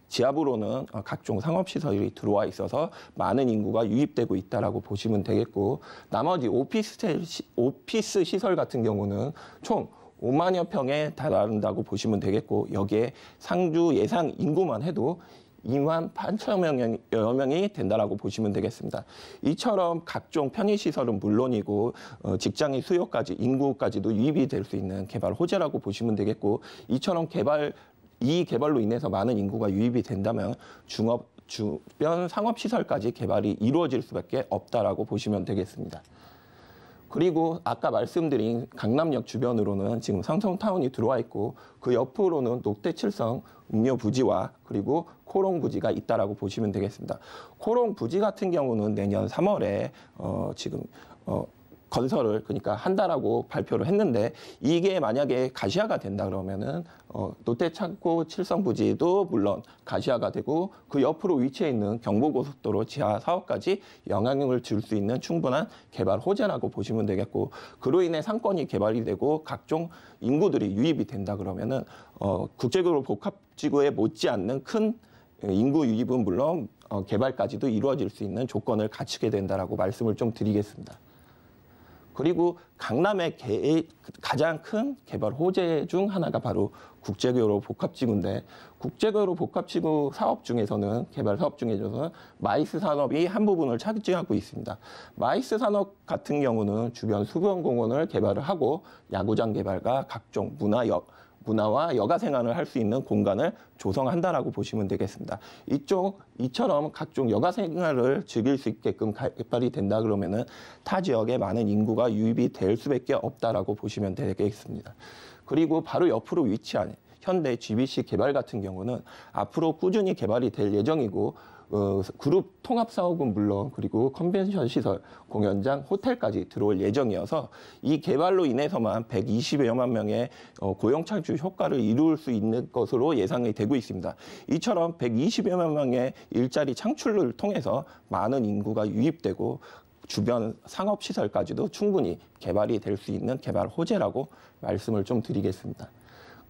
지하부로는 각종 상업시설이 들어와 있어서 많은 인구가 유입되고 있다라고 보시면 되겠고 나머지 오피스 시설 같은 경우는 총 5만여 평에 달한다고 보시면 되겠고 여기에 상주 예상 인구만 해도 2만 8천여 명이 된다라고 보시면 되겠습니다. 이처럼 각종 편의시설은 물론이고 직장인 수요까지 인구까지도 유입이 될 수 있는 개발 호재라고 보시면 되겠고 이처럼 이 개발로 인해서 많은 인구가 유입이 된다면 주변 상업시설까지 개발이 이루어질 수밖에 없다라고 보시면 되겠습니다. 그리고 아까 말씀드린 강남역 주변으로는 지금 삼성타운이 들어와 있고 그 옆으로는 롯데칠성 음료 부지와 그리고 코롱 부지가 있다라고 보시면 되겠습니다. 코롱 부지 같은 경우는 내년 3월에 건설을 그러니까 한다라고 발표를 했는데 이게 만약에 가시화가 된다 그러면은 롯데창고 칠성 부지도 물론 가시화가 되고 그 옆으로 위치해 있는 경부고속도로 지하 사업까지 영향을 줄 수 있는 충분한 개발 호재라고 보시면 되겠고 그로 인해 상권이 개발이 되고 각종 인구들이 유입이 된다 그러면은 국제적으로 복합지구에 못지않는 큰 인구 유입은 물론 개발까지도 이루어질 수 있는 조건을 갖추게 된다라고 말씀을 좀 드리겠습니다. 그리고 강남의 가장 큰 개발 호재 중 하나가 바로 국제교로 복합지구인데 국제교로 복합지구 사업 중에서는 개발 사업 중에서는 마이스 산업이 한 부분을 차지하고 있습니다. 마이스 산업 같은 경우는 주변 수변공원을 개발을 하고 야구장 개발과 각종 문화와 여가 생활을 할 수 있는 공간을 조성한다라고 보시면 되겠습니다. 이처럼 각종 여가 생활을 즐길 수 있게끔 개발이 된다 그러면은 타 지역에 많은 인구가 유입이 될 수밖에 없다라고 보시면 되겠습니다. 그리고 바로 옆으로 위치한 현대 GBC 개발 같은 경우는 앞으로 꾸준히 개발이 될 예정이고 그룹 통합 사업은 물론 그리고 컨벤션 시설, 공연장, 호텔까지 들어올 예정이어서 이 개발로 인해서만 120여만 명의 고용 창출 효과를 이룰 수 있는 것으로 예상이 되고 있습니다. 이처럼 120여만 명의 일자리 창출을 통해서 많은 인구가 유입되고 주변 상업시설까지도 충분히 개발이 될 수 있는 개발 호재라고 말씀을 좀 드리겠습니다.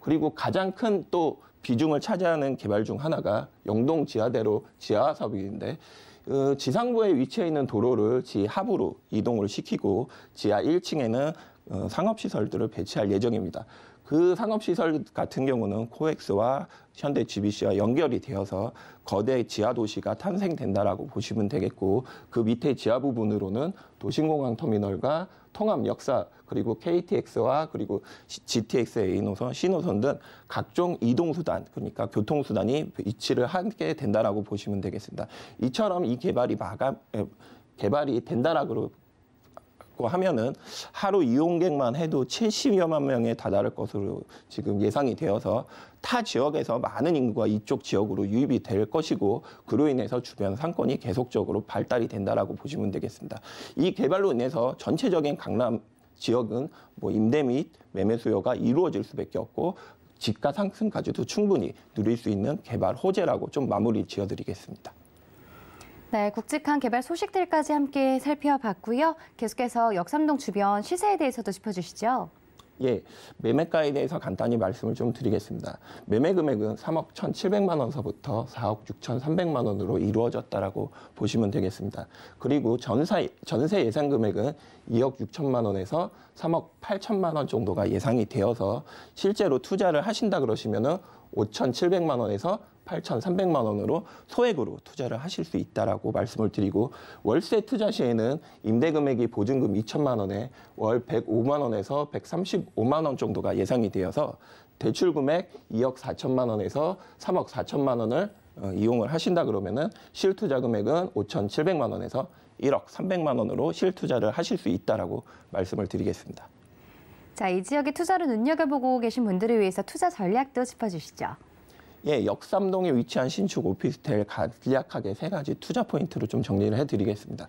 그리고 가장 큰 또 비중을 차지하는 개발 중 하나가 영동 지하대로 지하 사업인데 지상부에 위치해 있는 도로를 지하부로 이동을 시키고 지하 1층에는 상업시설들을 배치할 예정입니다. 그 상업시설 같은 경우는 코엑스와 현대 GBC와 연결이 되어서 거대 지하 도시가 탄생된다라고 보시면 되겠고 그 밑에 지하 부분으로는 도심공항 터미널과 통합 역사 그리고 KTX와 그리고 GTX A노선, C노선 등 각종 이동수단 그러니까 교통수단이 위치를 하게 된다라고 보시면 되겠습니다. 이처럼 이 개발이 된다라고 하면은 하루 이용객만 해도 70여만 명에 다다를 것으로 지금 예상이 되어서 타 지역에서 많은 인구가 이쪽 지역으로 유입이 될 것이고 그로 인해서 주변 상권이 계속적으로 발달이 된다라고 보시면 되겠습니다. 이 개발로 인해서 전체적인 강남 지역은 임대 및 매매 수요가 이루어질 수밖에 없고 집가 상승까지도 충분히 누릴 수 있는 개발 호재라고 좀 마무리 지어드리겠습니다.
네, 굵직한 개발 소식들까지 함께 살펴봤고요. 계속해서 역삼동 주변 시세에 대해서도 짚어주시죠.
예, 매매가에 대해서 간단히 말씀을 좀 드리겠습니다. 매매 금액은 3억 1,700만 원서부터 4억 6,300만 원으로 이루어졌다라고 보시면 되겠습니다. 그리고 전세 예상 금액은 2억 6천만 원에서 3억 8천만 원 정도가 예상이 되어서 실제로 투자를 하신다 그러시면은 5,700만 원에서 8,300만 원으로 소액으로 투자를 하실 수 있다라고 말씀을 드리고, 월세 투자 시에는 임대 금액이 보증금 2천만 원에 월 105만 원에서 135만 원 정도가 예상이 되어서 대출 금액 2억 4천만 원에서 3억 4천만 원을 이용을 하신다 그러면은 실투자 금액은 5,700만 원에서 1억 300만 원으로 실투자를 하실 수 있다라고 말씀을 드리겠습니다.
자, 이 지역의 투자를 눈여겨보고 계신 분들을 위해서 투자 전략도 짚어주시죠.
예, 역삼동에 위치한 신축 오피스텔 간략하게 3가지 투자 포인트로 좀 정리를 해드리겠습니다.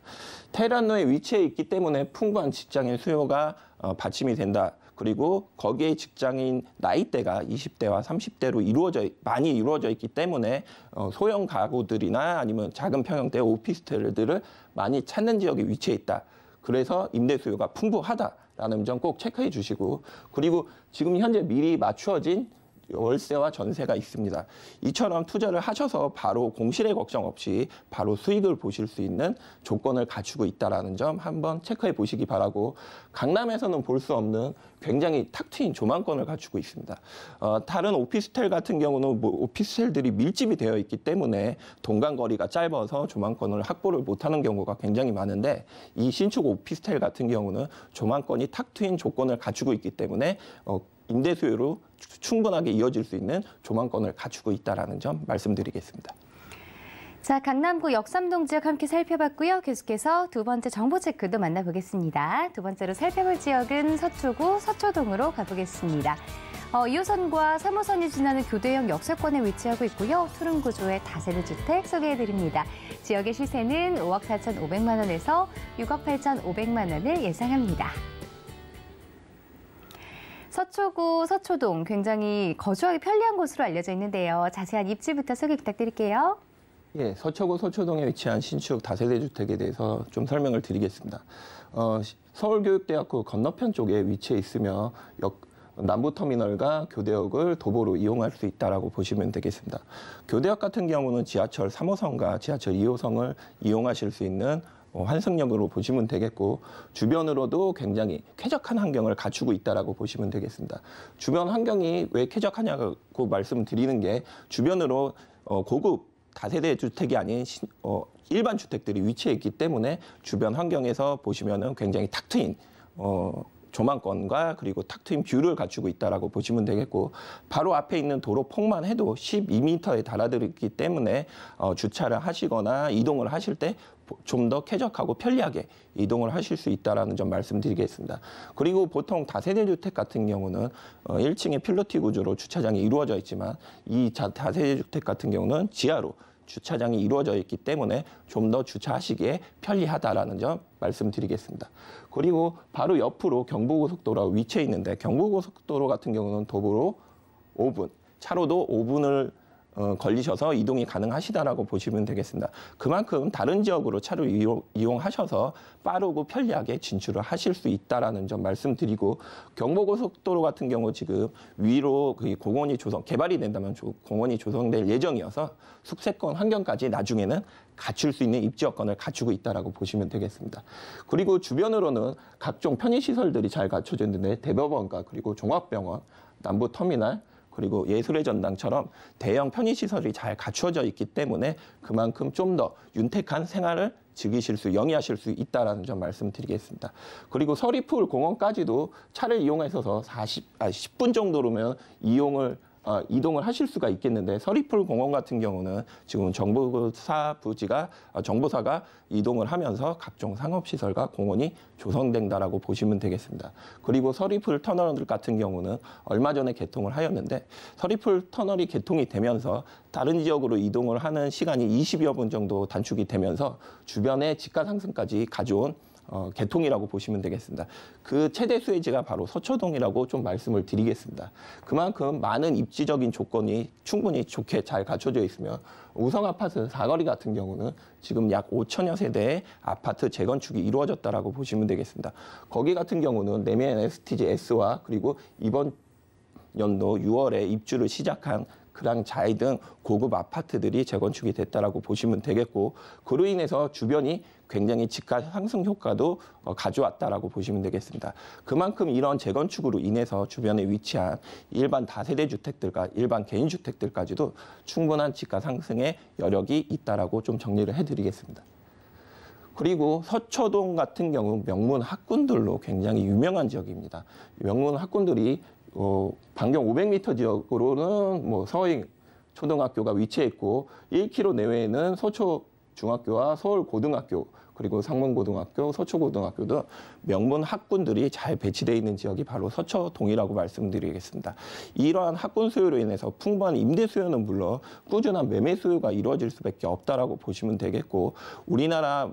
테란로에 위치해 있기 때문에 풍부한 직장인 수요가 받침이 된다. 그리고 거기에 직장인 나이대가 20대와 30대로 많이 이루어져 있기 때문에 소형 가구들이나 아니면 작은 평형대 오피스텔들을 많이 찾는 지역에 위치해 있다. 그래서 임대 수요가 풍부하다라는 점 꼭 체크해 주시고, 그리고 지금 현재 미리 맞추어진 월세와 전세가 있습니다. 이처럼 투자를 하셔서 바로 공실의 걱정 없이 바로 수익을 보실 수 있는 조건을 갖추고 있다는 점 한번 체크해 보시기 바라고, 강남에서는 볼 수 없는 굉장히 탁 트인 조망권을 갖추고 있습니다. 다른 오피스텔 같은 경우는 오피스텔들이 밀집이 되어 있기 때문에 동간거리가 짧아서 조망권을 확보를 못하는 경우가 굉장히 많은데, 이 신축 오피스텔 같은 경우는 조망권이 탁 트인 조건을 갖추고 있기 때문에 임대 수요로 충분하게 이어질 수 있는 조망권을 갖추고 있다는 점 말씀드리겠습니다.
자, 강남구 역삼동 지역 함께 살펴봤고요. 계속해서 두 번째 정보 체크도 만나보겠습니다. 두 번째로 살펴볼 지역은 서초구 서초동으로 가보겠습니다. 2호선과 3호선이 지나는 교대형 역세권에 위치하고 있고요. 투룸 구조의 다세대 주택 소개해드립니다. 지역의 시세는 5억 4,500만 원에서 6억 8,500만 원을 예상합니다. 서초구 서초동 굉장히 거주하기 편리한 곳으로 알려져 있는데요. 자세한 입지부터 소개 부탁드릴게요.
예, 서초구 서초동에 위치한 신축 다세대 주택에 대해서 좀 설명을 드리겠습니다. 서울교육대학교 건너편 쪽에 위치해 있으며 남부터미널과 교대역을 도보로 이용할 수 있다고 보시면 되겠습니다. 교대역 같은 경우는 지하철 3호선과 지하철 2호선을 이용하실 수 있는 환승역으로 보시면 되겠고, 주변으로도 굉장히 쾌적한 환경을 갖추고 있다고 보시면 되겠습니다. 주변 환경이 왜 쾌적하냐고 말씀드리는 게, 주변으로 고급 다세대 주택이 아닌 일반 주택들이 위치해 있기 때문에 주변 환경에서 보시면은 굉장히 탁 트인 조망권과 그리고 탁 트인 뷰를 갖추고 있다고 보시면 되겠고, 바로 앞에 있는 도로 폭만 해도 12m에 달하기 때문에 주차를 하시거나 이동을 하실 때 좀 더 쾌적하고 편리하게 이동을 하실 수 있다는 점 말씀드리겠습니다. 그리고 보통 다세대 주택 같은 경우는 1층에 필로티 구조로 주차장이 이루어져 있지만, 이 다세대 주택 같은 경우는 지하로 주차장이 이루어져 있기 때문에 좀 더 주차하시기에 편리하다라는 점 말씀드리겠습니다. 그리고 바로 옆으로 경부고속도로가 위치해 있는데, 경부고속도로 같은 경우는 도보로 5분, 차로도 5분을 걸리셔서 이동이 가능하시다라고 보시면 되겠습니다. 그만큼 다른 지역으로 차를 이용하셔서 빠르고 편리하게 진출을 하실 수 있다라는 점 말씀드리고, 경부고속도로 같은 경우 지금 위로 공원이 개발이 된다면 공원이 조성될 예정이어서 숙세권 환경까지 나중에는 갖출 수 있는 입지 여건을 갖추고 있다라고 보시면 되겠습니다. 그리고 주변으로는 각종 편의시설들이 잘 갖춰져 있는데, 대법원과 그리고 종합병원, 남부터미널, 그리고 예술의 전당처럼 대형 편의시설이 잘 갖추어져 있기 때문에 그만큼 좀 더 윤택한 생활을 영위하실 수 있다는 점 말씀드리겠습니다. 그리고 서리풀 공원까지도 차를 이용하셔서 10분 정도로면 이동을 하실 수가 있겠는데, 서리풀 공원 같은 경우는 지금 정보사가 이동을 하면서 각종 상업시설과 공원이 조성된다라고 보시면 되겠습니다. 그리고 서리풀 터널 같은 경우는 얼마 전에 개통을 하였는데, 서리풀 터널이 개통이 되면서 다른 지역으로 이동을 하는 시간이 20여 분 정도 단축이 되면서 주변의 집가 상승까지 가져온 개통이라고 보시면 되겠습니다. 그 최대 수혜지가 바로 서초동이라고 좀 말씀을 드리겠습니다. 그만큼 많은 입지적인 조건이 충분히 좋게 잘 갖춰져 있으며 우성 아파트 사거리 같은 경우는 지금 약 5천여 세대의 아파트 재건축이 이루어졌다라고 보시면 되겠습니다. 거기 같은 경우는 내면 STG S와 그리고 이번 연도 6월에 입주를 시작한 그랑자이 등 고급 아파트들이 재건축이 됐다라고 보시면 되겠고, 그로 인해서 주변이 굉장히 집가 상승 효과도 가져왔다라고 보시면 되겠습니다. 그만큼 이런 재건축으로 인해서 주변에 위치한 일반 다세대 주택들과 일반 개인 주택들까지도 충분한 집가 상승의 여력이 있다라고 좀 정리를 해드리겠습니다. 그리고 서초동 같은 경우 명문 학군들로 굉장히 유명한 지역입니다. 명문 학군들이 반경 500m 지역으로는 뭐 서희 초등학교가 위치해 있고 1km 내외에는 서초 중학교와 서울 고등학교 그리고 상문고등학교, 서초고등학교 등 명문 학군들이 잘 배치되어 있는 지역이 바로 서초동이라고 말씀드리겠습니다. 이러한 학군 수요로 인해서 풍부한 임대 수요는 물론 꾸준한 매매 수요가 이루어질 수밖에 없다라고 보시면 되겠고, 우리나라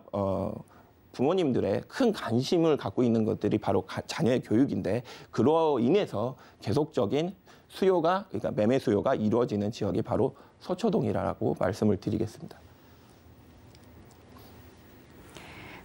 부모님들의 큰 관심을 갖고 있는 것들이 바로 자녀의 교육인데, 그로 인해서 계속적인 수요가, 그러니까 매매 수요가 이루어지는 지역이 바로 서초동이라고 말씀을 드리겠습니다.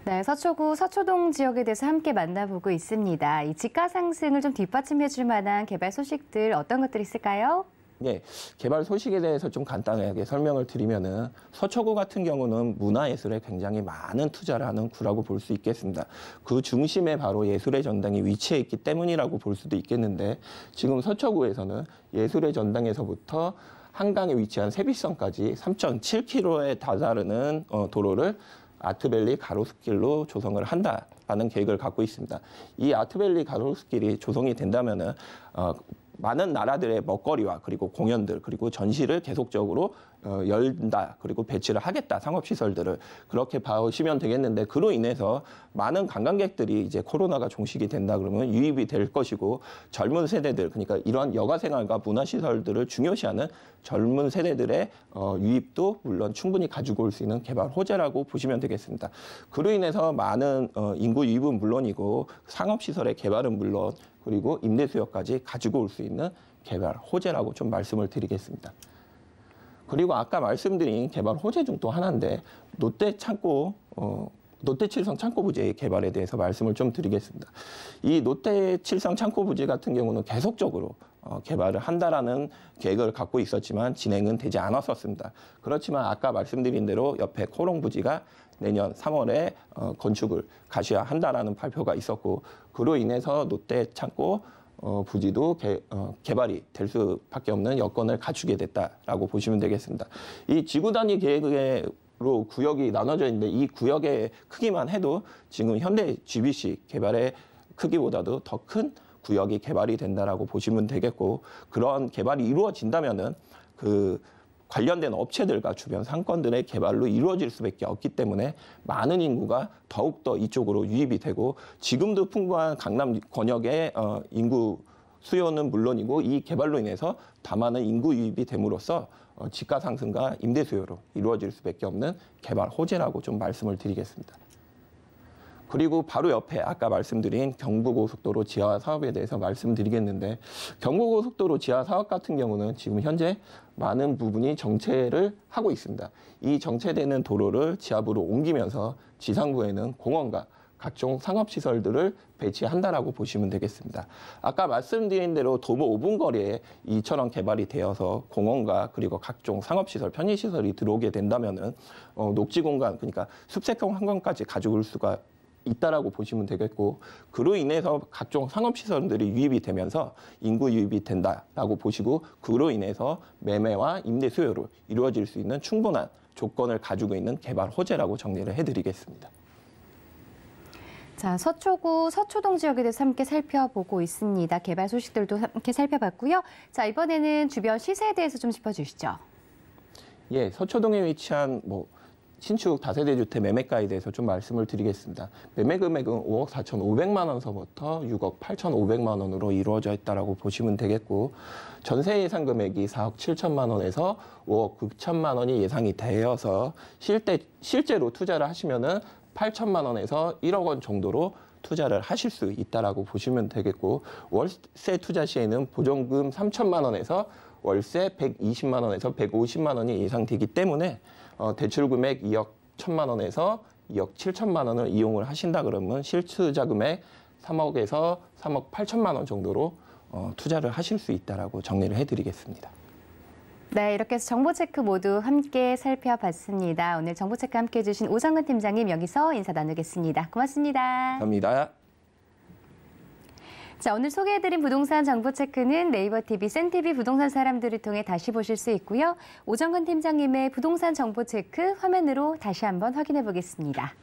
네, 서초구 서초동 지역에 대해서 함께 만나보고 있습니다. 이 집가 상승을 좀 뒷받침해 줄 만한 개발 소식들 어떤 것들이 있을까요?
네, 개발 소식에 대해서 좀 간단하게 설명을 드리면은 서초구 같은 경우는 문화예술에 굉장히 많은 투자를 하는 구라고 볼 수 있겠습니다. 그 중심에 바로 예술의 전당이 위치해 있기 때문이라고 볼 수도 있겠는데, 지금 서초구에서는 예술의 전당에서부터 한강에 위치한 세빛선까지 3.7km에 다다르는 도로를 아트밸리 가로수길로 조성을 한다라는 계획을 갖고 있습니다. 이 아트밸리 가로수길이 조성이 된다면은 많은 나라들의 먹거리와 그리고 공연들 그리고 전시를 계속적으로 열다 그리고 배치를 하겠다, 상업시설들을 그렇게 봐오시면 되겠는데, 그로 인해서 많은 관광객들이 이제 코로나가 종식이 된다 그러면 유입이 될 것이고, 젊은 세대들, 그러니까 이러한 여가생활과 문화시설들을 중요시하는 젊은 세대들의 유입도 물론 충분히 가지고 올 수 있는 개발 호재라고 보시면 되겠습니다. 그로 인해서 많은 인구 유입은 물론이고 상업시설의 개발은 물론 그리고 임대 수요까지 가지고 올 수 있는 개발 호재라고 좀 말씀을 드리겠습니다. 그리고 아까 말씀드린 개발 호재 중 또 하나인데, 롯데 칠성 창고 부지의 개발에 대해서 말씀을 좀 드리겠습니다. 이 롯데 칠성 창고 부지 같은 경우는 계속적으로 개발을 한다라는 계획을 갖고 있었지만 진행은 되지 않았었습니다. 그렇지만 아까 말씀드린 대로 옆에 코롱 부지가 내년 3월에 건축을 가시화한다라는 발표가 있었고, 그로 인해서 롯데 창고 부지도 개발이 될 수밖에 없는 여건을 갖추게 됐다라고 보시면 되겠습니다. 이 지구 단위 계획으로 구역이 나눠져 있는데, 이 구역의 크기만 해도 지금 현대 GBC 개발의 크기보다도 더 큰 구역이 개발이 된다라고 보시면 되겠고, 그런 개발이 이루어진다면은 그 관련된 업체들과 주변 상권들의 개발로 이루어질 수밖에 없기 때문에 많은 인구가 더욱더 이쪽으로 유입이 되고, 지금도 풍부한 강남 권역의 인구 수요는 물론이고 이 개발로 인해서 더 많은 인구 유입이 됨으로써 집가 상승과 임대 수요로 이루어질 수밖에 없는 개발 호재라고 좀 말씀을 드리겠습니다. 그리고 바로 옆에 아까 말씀드린 경부고속도로 지하 사업에 대해서 말씀드리겠는데, 경부고속도로 지하 사업 같은 경우는 지금 현재 많은 부분이 정체를 하고 있습니다. 이 정체되는 도로를 지하부로 옮기면서 지상부에는 공원과 각종 상업시설들을 배치한다라고 보시면 되겠습니다. 아까 말씀드린 대로 도보 5분 거리에 이처럼 개발이 되어서 공원과 그리고 각종 상업시설, 편의시설이 들어오게 된다면은 녹지 공간, 그러니까 숲색형 환경까지 가지고 올 수가 있다라고 보시면 되겠고, 그로 인해서 각종 상업시설들이 유입이 되면서 인구 유입이 된다라고 보시고, 그로 인해서 매매와 임대 수요로 이루어질 수 있는 충분한 조건을 가지고 있는 개발 호재라고 정리를 해드리겠습니다.
자, 서초구 서초동 지역에 대해서 함께 살펴보고 있습니다. 개발 소식들도 함께 살펴봤고요. 자, 이번에는 주변 시세에 대해서 좀 짚어주시죠. 예,
서초동에 위치한 신축 다세대 주택 매매가에 대해서 좀 말씀을 드리겠습니다. 매매 금액은 5억 4,500만 원서부터 6억 8,500만 원으로 이루어져 있다라고 보시면 되겠고, 전세 예상 금액이 4억 7천만 원에서 5억 9천만 원이 예상이 되어서 실제로 투자를 하시면은 8천만 원에서 1억 원 정도로 투자를 하실 수 있다라고 보시면 되겠고, 월세 투자 시에는 보증금 3천만 원에서 월세 120만 원에서 150만 원이 예상되기 때문에 대출 금액 2억 1천만 원에서 2억 7천만 원을 이용을 하신다 그러면 실투자 금액 3억에서 3억 8천만 원 정도로 투자를 하실 수 있다라고 정리를 해드리겠습니다.
네, 이렇게 해서 정보체크 모두 함께 살펴봤습니다. 오늘 정보체크 함께해 주신 오정근 팀장님 여기서 인사 나누겠습니다. 고맙습니다.
감사합니다.
자, 오늘 소개해드린 부동산 정보체크는 네이버 TV, 센TV 부동산 사람들을 통해 다시 보실 수 있고요. 오정근 팀장님의 부동산 정보체크 화면으로 다시 한번 확인해 보겠습니다.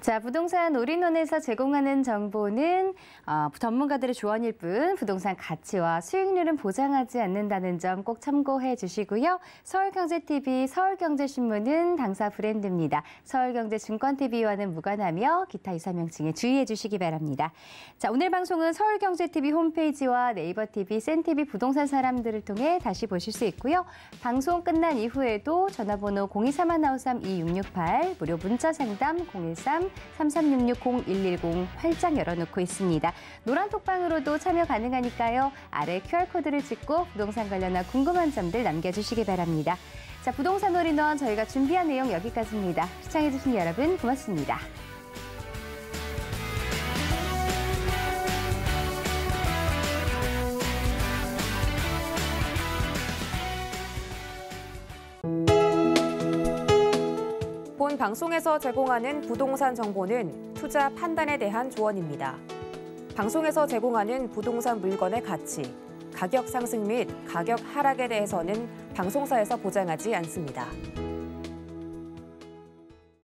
자, 부동산 올인원에서 제공하는 정보는 전문가들의 조언일 뿐 부동산 가치와 수익률은 보장하지 않는다는 점 꼭 참고해 주시고요. 서울경제TV, 서울경제신문은 당사 브랜드입니다. 서울경제증권TV와는 무관하며 기타 이사명칭에 주의해 주시기 바랍니다. 자, 오늘 방송은 서울경제TV 홈페이지와 네이버TV, 센TV 부동산 사람들을 통해 다시 보실 수 있고요. 방송 끝난 이후에도 전화번호 023-553-2668, 무료 문자 상담 013-3366-0110 활짝 열어놓고 있습니다. 노란 톡방으로도 참여 가능하니까요. 아래 QR코드를 찍고 부동산 관련한 궁금한 점들 남겨주시기 바랍니다. 자, 부동산 올인원 저희가 준비한 내용 여기까지입니다. 시청해주신 여러분 고맙습니다.
본 방송에서 제공하는 부동산 정보는 투자 판단에 대한 조언입니다. 방송에서 제공하는 부동산 물건의 가치, 가격 상승 및 가격 하락에 대해서는 방송사에서 보장하지 않습니다.